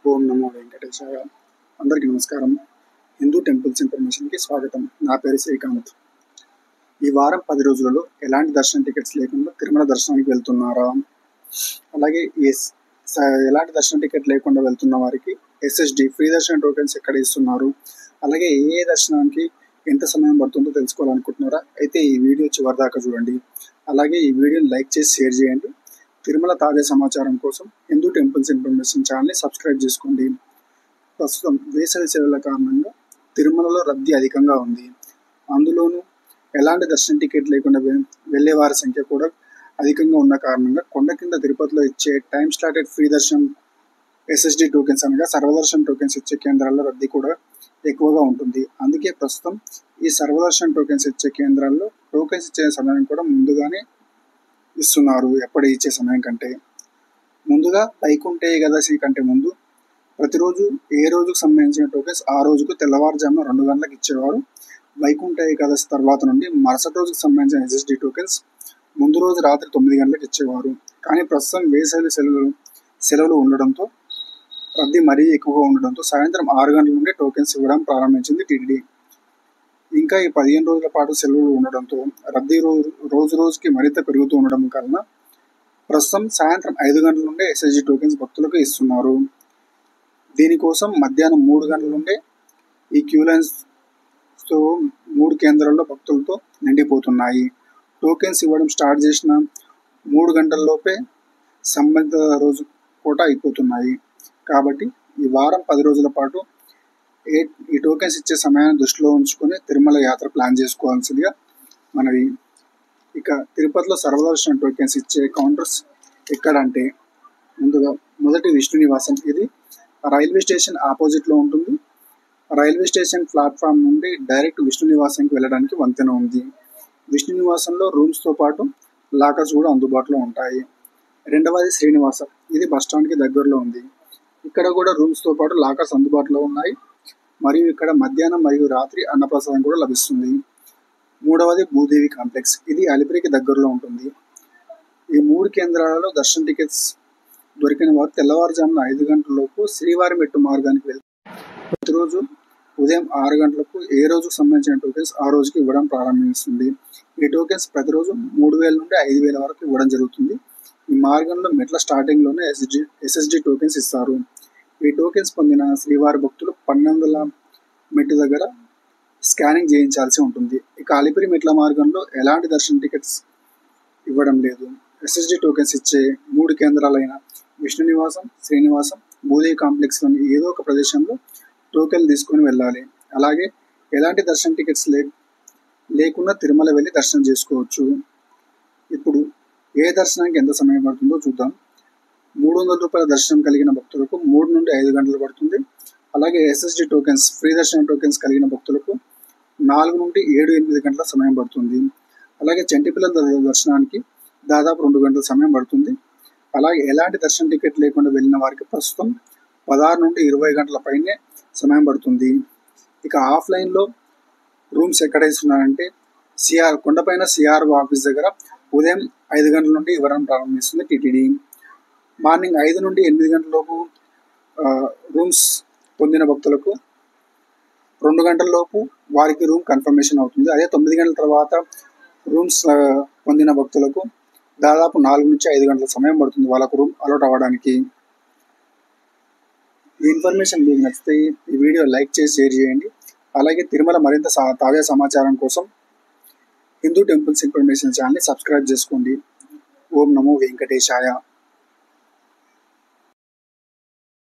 ఓం నమో వెంకటేశాయ. అందరికీ నమస్కారం. హిందూ టెంపుల్స్ ఇన్ఫర్మేషన్కి స్వాగతం. నా పేరు శ్రీకాంత్. ఈ వారం 10 రోజులలో ఎలాంటి దర్శన టికెట్స్ లేకుండా తిరుమల దర్శనానికి వెళ్తున్నారా? అలాగే ఎలాంటి దర్శన టికెట్ లేకుండా వెళ్తున్న వారికి SSD ఫ్రీ దర్శన టోకెన్స్ ఎక్కడ ఇస్తున్నారు? అలాగే ఏ దర్శనానికి ఎంత సమయం పడుతుందో తెలుసుకోవాలనుకుంటున్నారా? అయితే ఈ వీడియో చివరి దాకా చూడండి. అలాగే ఈ వీడియోని లైక్ చేసి షేర్ చేయండి. తిరుమల తాజా సమాచారం కోసం హిందూ టెంపుల్స్ ఇన్ఫర్మేషన్ ఛానల్ని సబ్స్క్రైబ్ చేసుకోండి. ప్రస్తుతం వేసవి సెలవుల కారణంగా తిరుమలలో రద్దీ అధికంగా ఉంది. అందులోనూ ఎలాంటి దర్శన టికెట్ లేకుండా వెళ్ళే వారి సంఖ్య కూడా అధికంగా ఉన్న కారణంగా కొండ కింద తిరుపతిలో ఇచ్చే టైమ్ స్లాటెడ్ ఫ్రీ దర్శనం SSD టోకెన్స్ అనగా సర్వదర్శన్ టోకెన్స్ ఇచ్చే కేంద్రాల్లో రద్దీ కూడా ఎక్కువగా ఉంటుంది. అందుకే ప్రస్తుతం ఈ సర్వదర్శన్ టోకెన్స్ ఇచ్చే కేంద్రాల్లో టోకెన్స్ ఇచ్చే సమయం కూడా ముందుగానే ఇస్తున్నారు. ఎప్పుడు ఇచ్చే సమయం కంటే ముందుగా వైకుంఠ ఏకాదశి కంటే ముందు ప్రతిరోజు ఏ రోజుకు సంబంధించిన టోకెన్స్ ఆ రోజుకు తెల్లవారుజామున 2 గంటలకు ఇచ్చేవారు. వైకుంఠ ఏకాదశి తర్వాత నుండి మరుసటి రోజుకు సంబంధించిన SSD టోకెన్స్ ముందు రోజు రాత్రి 9 గంటలకు ఇచ్చేవారు. కానీ ప్రస్తుతం వేసవి సెలవులు ఉండడంతో రద్దీ మరీ ఎక్కువగా ఉండడంతో సాయంత్రం 6 గంటల నుండి టోకెన్స్ ఇవ్వడం ప్రారంభించింది టీటీడీ. ఇంకా ఈ 15 రోజుల పాటు సెలవులు ఉండడంతో రద్దీ రోజు రోజుకి మరింత పెరుగుతూ ఉండడం వలన ప్రస్తుతం సాయంత్రం 5 గంటల నుండే SSD టోకెన్స్ భక్తులకు ఇస్తున్నారు. దీనికోసం మధ్యాహ్నం 3 గంటల నుండే ఈ క్యూ లైన్స్తో 3 కేంద్రాల్లో భక్తులతో నిండిపోతున్నాయి. టోకెన్స్ ఇవ్వడం స్టార్ట్ చేసిన 3 గంటల్లోపే సంబంధిత రోజు పూట అయిపోతున్నాయి. కాబట్టి ఈ వారం 10 రోజుల పాటు ఈ టోకెన్స్ ఇచ్చే సమయాన్ని దృష్టిలో ఉంచుకొని తిరుమల యాత్ర ప్లాన్ చేసుకోవాల్సిందిగా మనవి. ఇక తిరుపతిలో సర్వదర్శన టోకెన్స్ ఇచ్చే కౌంటర్స్ ఎక్కడంటే ముందుగా మొదటి విష్ణు నివాసం. ఇది రైల్వే స్టేషన్ ఆపోజిట్లో ఉంటుంది. రైల్వే స్టేషన్ ప్లాట్ఫామ్ నుండి డైరెక్ట్ విష్ణు నివాసంకి వెళ్ళడానికి వంతెన ఉంది. విష్ణు నివాసంలో రూమ్స్తో పాటు లాకర్స్ కూడా అందుబాటులో ఉంటాయి. రెండవది శ్రీనివాసం. ఇది బస్టాండ్కి దగ్గరలో ఉంది. ఇక్కడ కూడా రూమ్స్తో పాటు లాకర్స్ అందుబాటులో ఉన్నాయి. మరియు ఇక్కడ మధ్యాహ్నం మరియు రాత్రి అన్నప్రసాదం కూడా లభిస్తుంది. మూడవది భూదేవి కాంప్లెక్స్. ఇది అలిపిరికి దగ్గరలో ఉంటుంది. ఈ 3 కేంద్రాలలో దర్శన టికెట్స్ దొరికిన వారు తెల్లవారుజామున 5 గంటలలోపు శ్రీవారి మెట్టు మార్గానికి వెళ్తే ప్రతిరోజు ఉదయం 6 గంటలకు ఏ రోజుకు సంబంధించిన టోకెన్స్ ఆ రోజుకి ఇవ్వడం ప్రారంభిస్తుంది. ఈ టోకెన్స్ ప్రతిరోజు 3000 నుండి 5000 వరకు ఇవ్వడం జరుగుతుంది. ఈ మార్గంలో మెట్ల స్టార్టింగ్లోనే SSD టోకెన్స్ ఇస్తారు. ఈ టోకెన్స్ పొందిన శ్రీవారి భక్తులు 1200 మెట్టు దగ్గర స్కానింగ్ చేయించాల్సి ఉంటుంది. ఇక అలిపిరి మెట్ల మార్గంలో ఎలాంటి దర్శన టికెట్స్ ఇవ్వడం లేదు. SSD టోకెన్స్ ఇచ్చే 3 కేంద్రాలైన విష్ణు నివాసం, శ్రీనివాసం, భూదేవి కాంప్లెక్స్లోని ఏదో ఒక ప్రదేశంలో టోకెన్ తీసుకొని వెళ్ళాలి. అలాగే ఎలాంటి దర్శన టికెట్స్ లేకుండా తిరుమల వెళ్ళి దర్శనం చేసుకోవచ్చు. ఇప్పుడు ఏ దర్శనానికి ఎంత సమయం పడుతుందో చూద్దాం. 300 రూపాయల దర్శనం కలిగిన భక్తులకు 3 నుండి 5 గంటలు పడుతుంది. అలాగే SSD టోకెన్స్ ఫ్రీ దర్శన టోకెన్స్ కలిగిన భక్తులకు 4 నుండి 7-8 గంటల సమయం పడుతుంది. అలాగే చంటిపిల్లల దర్శనానికి దాదాపు 2 గంటల సమయం పడుతుంది. అలాగే ఎలాంటి దర్శన టికెట్ లేకుండా వెళ్ళిన వారికి ప్రస్తుతం 16 నుండి 20 గంటల పైనే సమయం పడుతుంది. ఇక ఆఫ్లైన్లో రూమ్స్ ఎక్కడ ఇస్తున్నారంటే కొండపైన CRO ఆఫీస్ దగ్గర ఉదయం 5 గంటల నుండి ఇవ్వడం ప్రారంభిస్తుంది టీటీడీ. మార్నింగ్ 5 నుండి 8 గంటలలోపు రూమ్స్ పొందిన భక్తులకు 2 గంటలలోపు వారికి రూమ్ కన్ఫర్మేషన్ అవుతుంది. అదే 9 గంటల తర్వాత రూమ్స్ పొందిన భక్తులకు దాదాపు 4 నుంచి 5 గంటల సమయం పడుతుంది వాళ్ళకు రూమ్ అలాట్ అవ్వడానికి. ఈ ఇన్ఫర్మేషన్ మీకు నచ్చితే ఈ వీడియో లైక్ చేసి షేర్ చేయండి. అలాగే తిరుమల మరింత తాజా సమాచారం కోసం హిందూ టెంపుల్స్ ఇన్ఫర్మేషన్ ఛానల్ని సబ్స్క్రైబ్ చేసుకోండి. ఓం నమో వెంకటేశాయ.